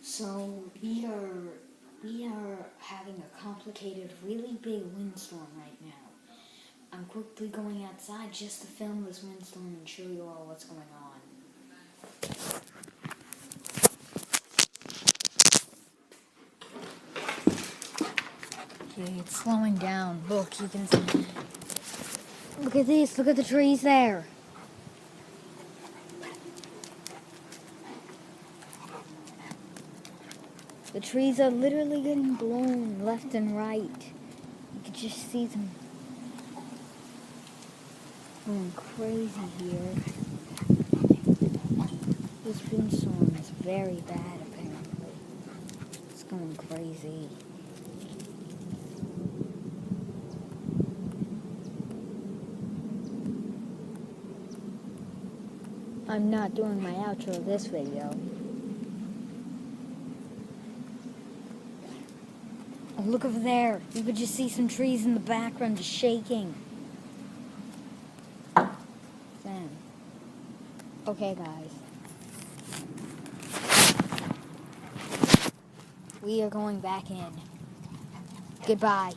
So we are having a complicated, really big windstorm right now. I'm quickly going outside just to film this windstorm and show you all what's going on. Okay, it's slowing down. Look, you can see. Look at this. Look at the trees there. The trees are literally getting blown left and right. You can just see them going crazy here. This windstorm is very bad, apparently. It's going crazy. I'm not doing my outro this video. Oh, look over there. You could just see some trees in the background just shaking. Sam. Okay, guys. We are going back in. Goodbye.